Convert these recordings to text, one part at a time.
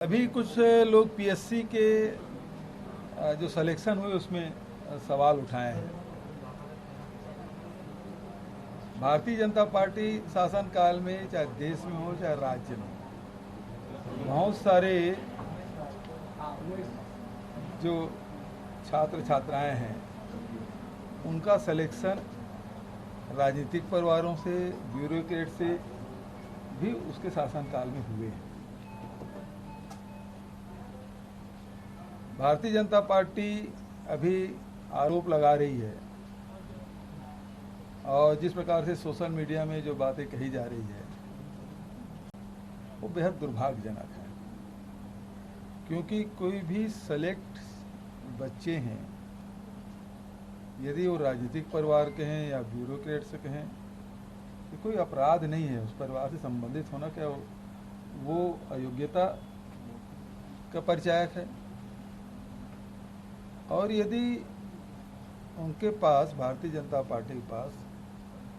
अभी कुछ लोग पीएससी के जो सिलेक्शन हुए उसमें सवाल उठाए हैं। भारतीय जनता पार्टी शासन काल में चाहे देश में हो चाहे राज्य में बहुत सारे जो छात्र छात्राएं हैं उनका सिलेक्शन राजनीतिक परिवारों से, ब्यूरोक्रेट से भी उसके शासनकाल में हुए हैं। भारतीय जनता पार्टी अभी आरोप लगा रही है और जिस प्रकार से सोशल मीडिया में जो बातें कही जा रही है वो बेहद दुर्भाग्यजनक है, क्योंकि कोई भी सेलेक्ट बच्चे हैं, यदि वो राजनीतिक परिवार के हैं या ब्यूरोक्रेट से कहें, ये कोई अपराध नहीं है। उस परिवार से संबंधित होना क्या वो अयोग्यता का परिचायक है। और यदि उनके पास, भारतीय जनता पार्टी के पास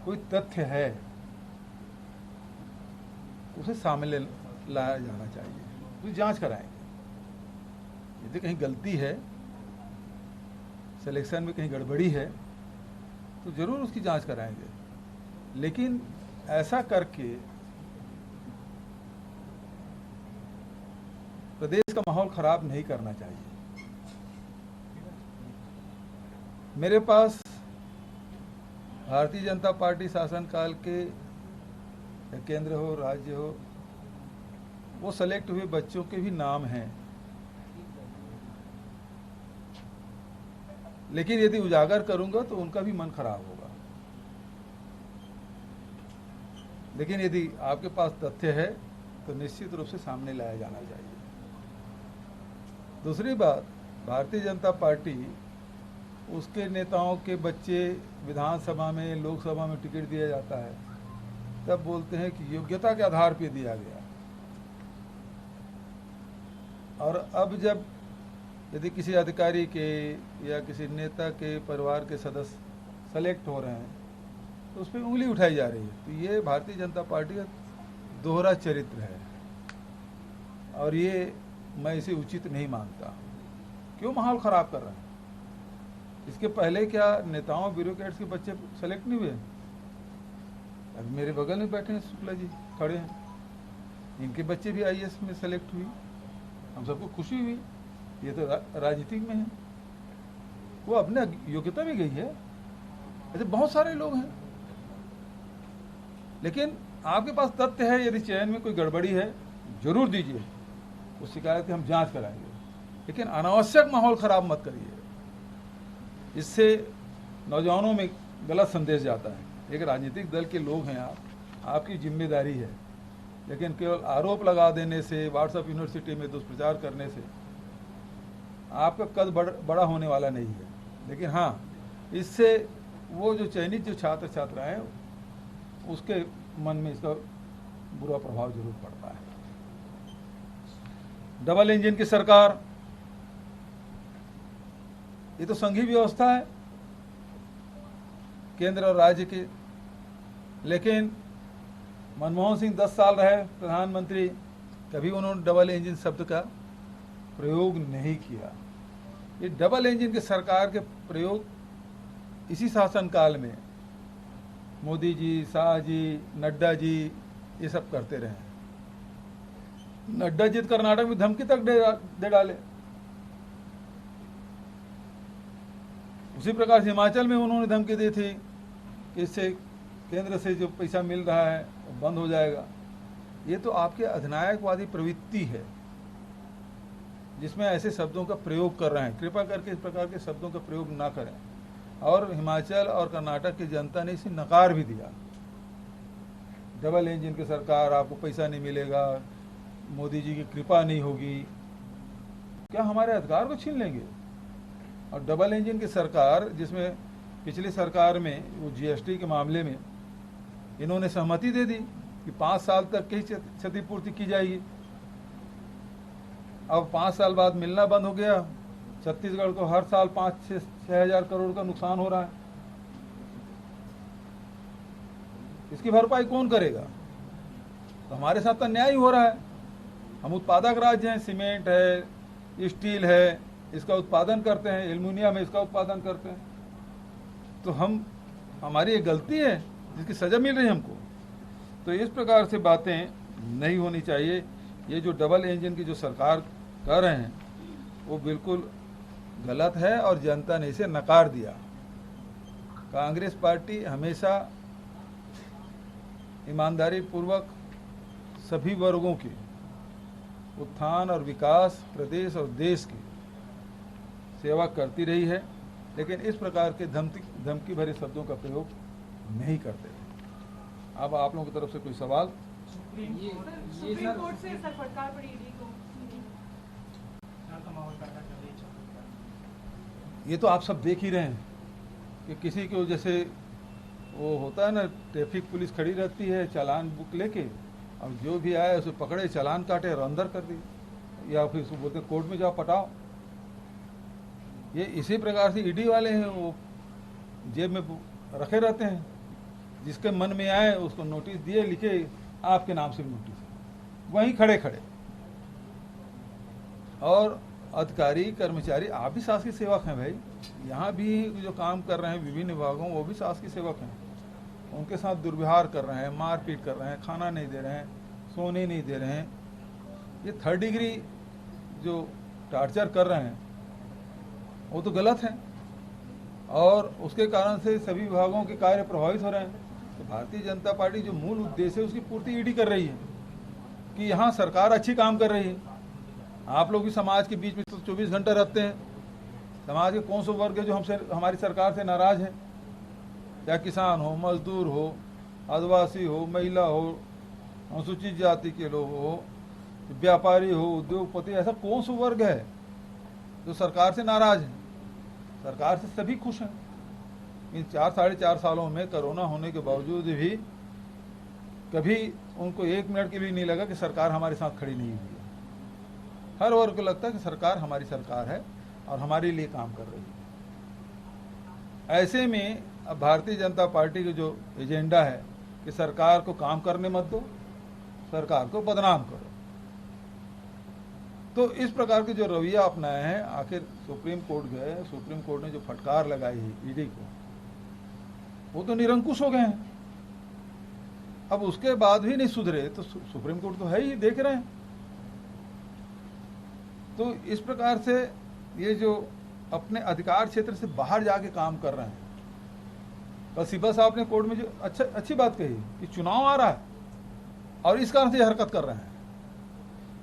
कोई तथ्य है, उसे सामने लाया जाना चाहिए, उसकी जांच कराएंगे। यदि कहीं गलती है, सिलेक्शन में कहीं गड़बड़ी है, तो जरूर उसकी जांच कराएंगे। लेकिन ऐसा करके प्रदेश का माहौल खराब नहीं करना चाहिए। मेरे पास भारतीय जनता पार्टी शासनकाल के केंद्र हो, राज्य हो, वो सेलेक्ट हुए बच्चों के भी नाम हैं। लेकिन यदि उजागर करूंगा तो उनका भी मन खराब होगा। लेकिन यदि आपके पास तथ्य है तो निश्चित रूप से सामने लाया जाना चाहिए। दूसरी बात, भारतीय जनता पार्टी, उसके नेताओं के बच्चे विधानसभा में, लोकसभा में टिकट दिया जाता है, तब बोलते हैं कि योग्यता के आधार पर दिया गया। और अब जब यदि किसी अधिकारी के या किसी नेता के परिवार के सदस्य सेलेक्ट हो रहे हैं तो उस पर उंगली उठाई जा रही है। तो ये भारतीय जनता पार्टी का दोहरा चरित्र है और ये मैं इसे उचित नहीं मानता। क्यों माहौल खराब कर रहे हैं? इसके पहले क्या नेताओं, ब्यूरोक्रेट्स के बच्चे सेलेक्ट नहीं हुए? अभी मेरे बगल में बैठे हैं शुक्ला जी, खड़े हैं, इनके बच्चे भी आईएएस में सेलेक्ट हुई। हम सबको खुशी हुई। ये तो राजनीतिक में है, वो अपने योग्यता में गई है। ऐसे बहुत सारे लोग हैं। लेकिन आपके पास तथ्य है, यदि चयन में कोई गड़बड़ी है जरूर दीजिए, उस शिकायत की हम जांच कराएंगे। लेकिन अनावश्यक माहौल खराब मत करिए, इससे नौजवानों में गलत संदेश जाता है। एक राजनीतिक दल के लोग हैं आप, आपकी जिम्मेदारी है। लेकिन केवल आरोप लगा देने से, व्हाट्सएप यूनिवर्सिटी में दुष्प्रचार करने से आपका कद बड़ा होने वाला नहीं है। लेकिन हाँ, इससे वो जो चयनित जो छात्र छात्राएं हैं उसके मन में इसका बुरा प्रभाव जरूर पड़ता है। डबल इंजन की सरकार, ये तो संघीय व्यवस्था है केंद्र और राज्य की। लेकिन मनमोहन सिंह 10 साल रहे प्रधानमंत्री, कभी उन्होंने डबल इंजन शब्द का प्रयोग नहीं किया। ये डबल इंजन की सरकार के प्रयोग इसी शासनकाल में मोदी जी, शाह जी, नड्डा जी ये सब करते रहे। नड्डा जी कर्नाटक में धमकी तक दे डाले। उसी प्रकार से हिमाचल में उन्होंने धमकी दी थी कि इससे केंद्र से जो पैसा मिल रहा है वो बंद हो जाएगा। ये तो आपके अधिनायकवादी प्रवृत्ति है जिसमें ऐसे शब्दों का प्रयोग कर रहे हैं। कृपया करके इस प्रकार के शब्दों का प्रयोग ना करें। और हिमाचल और कर्नाटक की जनता ने इसे नकार भी दिया। डबल इंजन की सरकार, आपको पैसा नहीं मिलेगा, मोदी जी की कृपा नहीं होगी, क्या हमारे अधिकार को छीन लेंगे? और डबल इंजन की सरकार, जिसमें पिछली सरकार में वो जीएसटी के मामले में इन्होंने सहमति दे दी कि 5 साल तक की क्षतिपूर्ति की जाएगी। अब 5 साल बाद मिलना बंद हो गया। छत्तीसगढ़ को हर साल 5-6 हजार करोड़ का नुकसान हो रहा है। इसकी भरपाई कौन करेगा? तो हमारे साथ तो अन्याय ही हो रहा है। हम उत्पादक राज्य हैं, सीमेंट है, स्टील है, इसका उत्पादन करते हैं, एल्युमिनियम है, इसका उत्पादन करते हैं। तो हमारी ये गलती है जिसकी सज़ा मिल रही है हमको। तो इस प्रकार से बातें नहीं होनी चाहिए। ये जो डबल इंजन की जो सरकार कर रहे हैं वो बिल्कुल गलत है और जनता ने इसे नकार दिया। कांग्रेस पार्टी हमेशा ईमानदारी पूर्वक सभी वर्गों के उत्थान और विकास, प्रदेश और देश की सेवा करती रही है, लेकिन इस प्रकार के धमकी भरे शब्दों का प्रयोग नहीं करते। अब आप लोगों की तरफ से कोई सवाल? सुप्रीम कोर्ट से सर फटकार पड़ी ईडी को। ये तो आप सब देख ही रहे हैं कि किसी को जैसे वो होता है ना, ट्रैफिक पुलिस खड़ी रहती है चालान बुक लेके, अब जो भी आए उसे पकड़े, चालान काटे और अंदर कर दिए, या फिर उसको बोलते कोर्ट में जाओ पटाओ। ये इसी प्रकार से ईडी वाले हैं, वो जेब में रखे रहते हैं, जिसके मन में आए उसको नोटिस दिए, लिखे आपके नाम से नोटिस, वहीं खड़े खड़े। और अधिकारी कर्मचारी आप भी शासकीय सेवक हैं भाई, यहाँ भी जो काम कर रहे हैं विभिन्न विभागों, वो भी शासकीय सेवक हैं। उनके साथ दुर्व्यवहार कर रहे हैं, मारपीट कर रहे हैं, खाना नहीं दे रहे हैं, सोने नहीं दे रहे हैं, ये 3rd डिग्री जो टार्चर कर रहे हैं वो तो गलत है, और उसके कारण से सभी विभागों के कार्य प्रभावित हो रहे हैं। तो भारतीय जनता पार्टी जो मूल उद्देश्य है उसकी पूर्ति ईडी कर रही है कि यहाँ सरकार अच्छी काम कर रही है। आप लोग भी समाज के बीच में तो 24 घंटे रहते हैं। समाज के कौन से वर्ग है जो हमसे, हमारी सरकार से नाराज है? चाहे किसान हो, मजदूर हो, आदिवासी हो, महिला हो, अनुसूचित जाति के लोग हो, व्यापारी हो, उद्योगपति, ऐसा कौन सा वर्ग है जो सरकार से नाराज है? सरकार से सभी खुश हैं। इन 4-4.5 सालों में कोरोना होने के बावजूद भी कभी उनको 1 मिनट के लिए नहीं लगा कि सरकार हमारे साथ खड़ी नहीं हुई है। हर वर्ग को लगता है कि सरकार हमारी सरकार है और हमारे लिए काम कर रही है। ऐसे में अब भारतीय जनता पार्टी का जो एजेंडा है कि सरकार को काम करने मत दो, सरकार को बदनाम करो, तो इस प्रकार के जो रवैया अपनाया है, आखिर सुप्रीम कोर्ट गए, सुप्रीम कोर्ट ने जो फटकार लगाई है ईडी को, वो तो निरंकुश हो गए हैं। अब उसके बाद भी नहीं सुधरे तो सुप्रीम कोर्ट तो है ही, देख रहे हैं। तो इस प्रकार से ये जो अपने अधिकार क्षेत्र से बाहर जाके काम कर रहे हैं, बस आपने कोर्ट में जो अच्छी बात कही कि चुनाव आ रहा है और इस कारण से हरकत कर रहे हैं,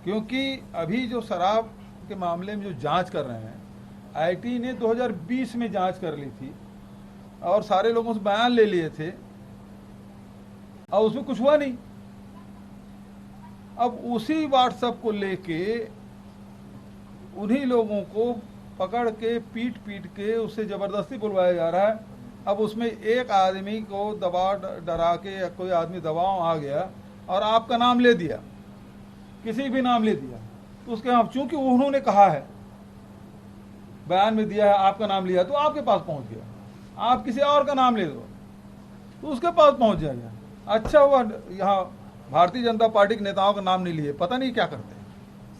क्योंकि अभी जो शराब के मामले में जो जांच कर रहे हैं, आईटी ने 2020 में जांच कर ली थी और सारे लोगों से बयान ले लिए थे और उसमें कुछ हुआ नहीं। अब उसी व्हाट्सएप को लेके उन्हीं लोगों को पकड़ के पीट के उससे जबरदस्ती बुलवाया जा रहा है। अब उसमें एक आदमी को दबा डरा के, या कोई आदमी दबाव आ गया और आपका नाम ले दिया, किसी भी नाम ले दिया, तो उसके यहाँ चूंकि उन्होंने कहा है, बयान में दिया है, आपका नाम लिया, तो आपके पास पहुंच गया। आप किसी और का नाम ले दो तो उसके पास पहुंच जाएगा। अच्छा हुआ यहाँ भारतीय जनता पार्टी के नेताओं का नाम नहीं लिए, पता नहीं क्या करते हैं।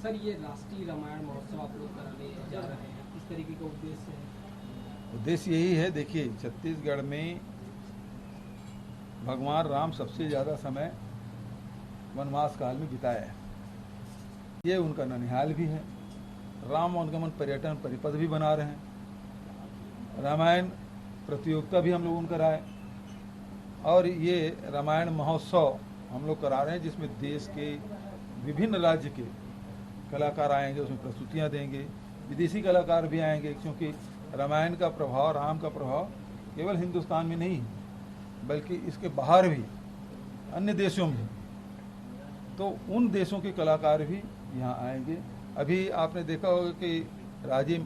सर, ये राष्ट्रीय रामायण महोत्सव आप लोग कराने जा रहे हैं, किस तरीके का उद्देश्य है? उद्देश्य यही है, देखिए छत्तीसगढ़ में भगवान राम सबसे ज़्यादा समय वनवास काल में बिताया है। ये उनका ननिहाल भी है। राम वनगमन पर्यटन परिपथ भी बना रहे हैं। रामायण प्रतियोगिता भी हम लोग उनका कराए, और ये रामायण महोत्सव हम लोग करा रहे हैं, जिसमें देश के विभिन्न राज्य के कलाकार आएंगे, उसमें प्रस्तुतियाँ देंगे, विदेशी कलाकार भी आएंगे, क्योंकि रामायण का प्रभाव, राम का प्रभाव केवल हिंदुस्तान में नहीं बल्कि इसके बाहर भी, अन्य देशों में, तो उन देशों के कलाकार भी यहाँ आएंगे। अभी आपने देखा होगा कि राजिम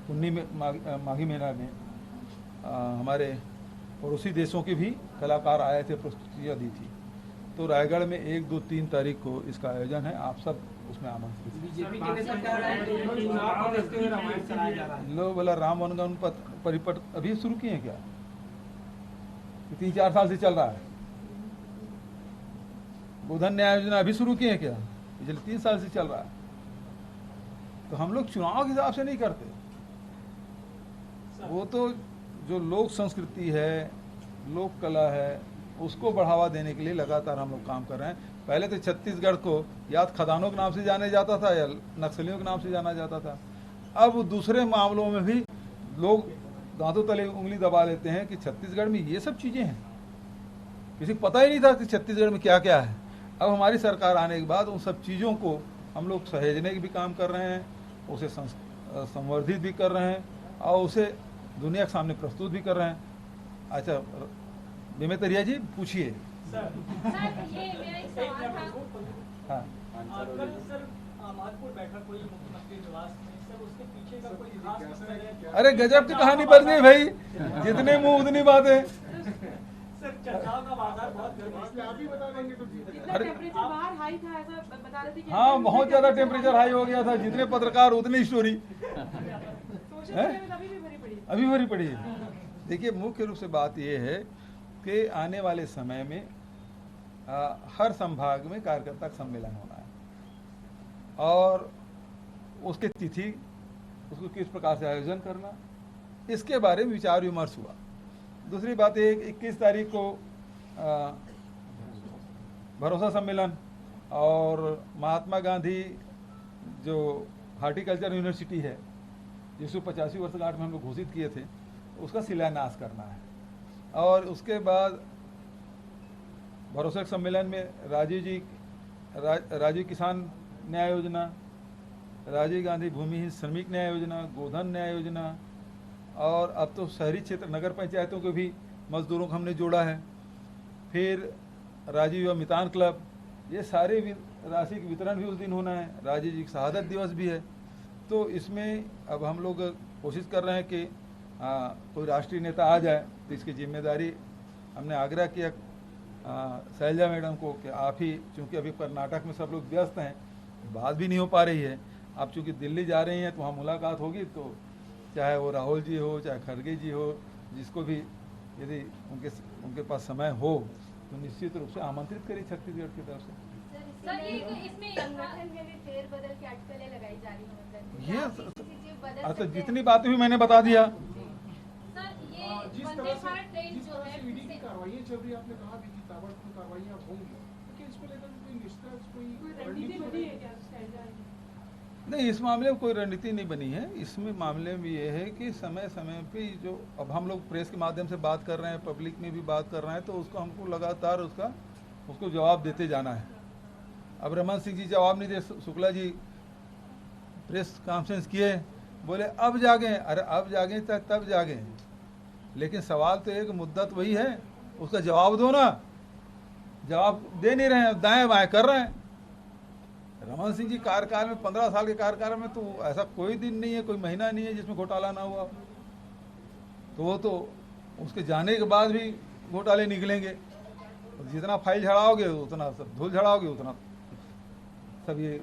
कुन्नी में माघी मेला में हमारे पड़ोसी देशों के भी कलाकार आए थे, प्रस्तुतियाँ दी थी। तो रायगढ़ में 1, 2, 3 तारीख को इसका आयोजन है, आप सब उसमें आमंत्रित हैं। बीजेपी के सरकार चुनाव को देखते हुए रामायण कराया जा रहा है। लोग बोला राम वनगमन परिपथ अभी शुरू किए हैं क्या? 3-4 साल से चल रहा है। गोधन न्याय योजना अभी शुरू किए हैं क्या? पिछले 3 साल से चल रहा है। तो हम लोग चुनाव के हिसाब से नहीं करते, वो तो जो लोक संस्कृति है, लोक कला है, उसको बढ़ावा देने के लिए लगातार हम लोग काम कर रहे हैं। पहले तो छत्तीसगढ़ को या खदानों के नाम से जाना जाता था या नक्सलियों के नाम से जाना जाता था। अब दूसरे मामलों में भी लोग दांतों तले उंगली दबा लेते हैं कि छत्तीसगढ़ में ये सब चीज़ें हैं। किसी को पता ही नहीं था कि छत्तीसगढ़ में क्या क्या है। अब हमारी सरकार आने के बाद उन सब चीज़ों को हम लोग सहेजने के भी काम कर रहे हैं, उसे संवर्धित भी कर रहे हैं और उसे दुनिया के सामने प्रस्तुत भी कर रहे हैं। अच्छा बेमेतरिया जी पूछिए। सर ये मेरा एक सवाल था। हाँ कल सर माधपुर बैठक हुई मुख्यमंत्री निवास में, सर उसके पीछे का कोई खास मकसद है? अरे गजब की कहानी बन गई भाई, जितने मुंह उतनी बातें। सर चर्चाओं का बाजार बहुत गर्म है, आप ही बता देंगे तो कितना टेम्परेचर बाहर हाई था ऐसा बता रहे थे कि हाँ बहुत ज़्यादा टेम्परेचर हाई हो गया था, जितने पत्रकार उतनी स्टोरी सोशल मीडिया में अभी भी भरी पड़ी है। अभी भरी पड़ी है। देखिए मुख्य रूप से बात यह है कि आने वाले समय में हर संभाग में कार्यकर्ता का सम्मेलन होना है और उसके तिथि, उसको किस प्रकार से आयोजन करना, इसके बारे में विचार विमर्श हुआ। दूसरी बात है 21 तारीख को भरोसा सम्मेलन और महात्मा गांधी जो हार्टिकल्चर यूनिवर्सिटी है जिसको 85 वर्षगांठ में हम लोग घोषित किए थे, उसका शिलान्यास करना है। और उसके बाद भरोसा सम्मेलन में राजीव किसान न्याय योजना, राजीव गांधी भूमिहीन श्रमिक न्याय योजना, गोधन न्याय योजना और अब तो शहरी क्षेत्र नगर पंचायतों के भी मजदूरों को हमने जोड़ा है। फिर राजीव युवा मितान क्लब, ये सारे राशि के वितरण भी उस दिन होना है। राजीव जी का शहादत दिवस भी है। तो इसमें अब हम लोग कोशिश कर रहे हैं कि कोई राष्ट्रीय नेता आ जाए तो इसकी जिम्मेदारी हमने आग्रह किया शैलजा मैडम को कि आप ही, चूँकि अभी कर्नाटक में सब लोग व्यस्त हैं, बात भी नहीं हो पा रही है। आप चूँकि दिल्ली जा रही हैं तो वहाँ मुलाकात होगी, तो चाहे वो राहुल जी हो चाहे खड़गे जी हो, जिसको भी यदि उनके पास समय हो तो निश्चित रूप से आमंत्रित करिए छत्तीसगढ़ की तरफ से। सर ये तो इसमें संगठन में भी फेरबदल की अटकलें लगाई जा रही हैं। ये अच्छा जितनी बातें भी मैंने बता दिया। सर ये वंदे भारत ट्रेन जो है ईडी की कार्रवाई चल रही है, आपने कहा भी कि ताबड़तोड़ कार्रवाइयां होंगी, लेकिन इसको लेकर कोई निष्कर्ष, कोई रणनीति बनी है क्या शैलजा जी? नहीं, इस मामले में कोई रणनीति नहीं बनी है। इसमें मामले में ये है कि समय समय पे जो अब हम लोग प्रेस के माध्यम से बात कर रहे हैं, पब्लिक में भी बात कर रहे हैं, तो उसको हमको लगातार उसको जवाब देते जाना है। अब रमन सिंह जी जवाब नहीं दे, शुक्ला जी प्रेस कॉन्फ्रेंस किए, बोले अब जागे। अरे अब जागे तब जागे, लेकिन सवाल तो एक मुद्दा तो वही है, उसका जवाब दो ना। जवाब दे नहीं रहे हैं, दाएं बाएं कर रहे हैं। रमन सिंह जी कार्यकाल में 15 साल के कार्यकाल में तो ऐसा कोई दिन नहीं है, कोई महीना नहीं है जिसमें घोटाला ना हुआ। तो वो तो उसके जाने के बाद भी घोटाले निकलेंगे। जितना फाइल झड़ाओगे उतना सब धूल झड़ाओगे, उतना सब ये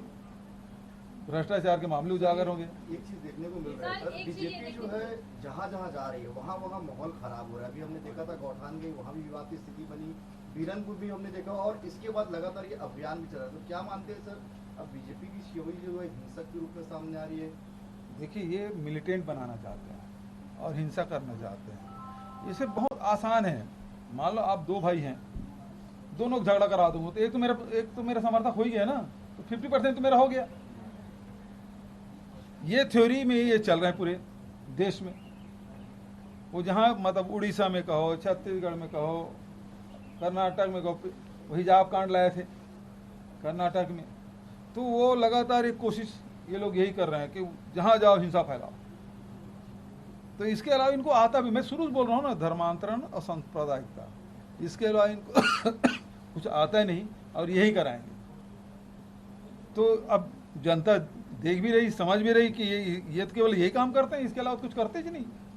भ्रष्टाचार के मामले उजागर होंगे। एक चीज देखने को मिल रहा है, बीजेपी जो है जहाँ जहाँ जा रही है वहाँ माहौल खराब हो रहा है। अभी हमने देखा था गौठान गई, वहाँ भी विवाद की स्थिति बनी, बीरनपुर भी हमने देखा, और इसके बाद लगातार ये अभियान भी चल रहा है। तो क्या मानते हैं सर, अब बीजेपी की शियोई जो है हिंसक के रूप में सामने आ रही है? देखिए ये मिलिटेंट बनाना चाहते हैं और हिंसा करना चाहते हैं। इसे बहुत आसान है। मान लो आप 2 भाई हैं, दोनों को झगड़ा करा दूंगा तो एक तो मेरा समर्थक हो ही गया ना, तो 50% तो मेरा हो गया। ये थ्योरी में ये चल रहा है पूरे देश में। वो जहाँ मतलब उड़ीसा में कहो, छत्तीसगढ़ में कहो, कर्नाटक में कहो, वही हिजाब कांड लाए थे कर्नाटक में, तो वो लगातार एक कोशिश ये लोग यही कर रहे हैं कि जहाँ जाओ हिंसा फैलाओ। तो इसके अलावा इनको आता भी, मैं शुरू से बोल रहा हूँ ना, धर्मांतरण और सांप्रदायिकता, इसके अलावा इनको कुछ आता ही नहीं और यही कराएंगे। तो अब जनता देख भी रही, समझ भी रही कि ये तो केवल यही काम करते हैं, इसके अलावा कुछ करते ही नहीं।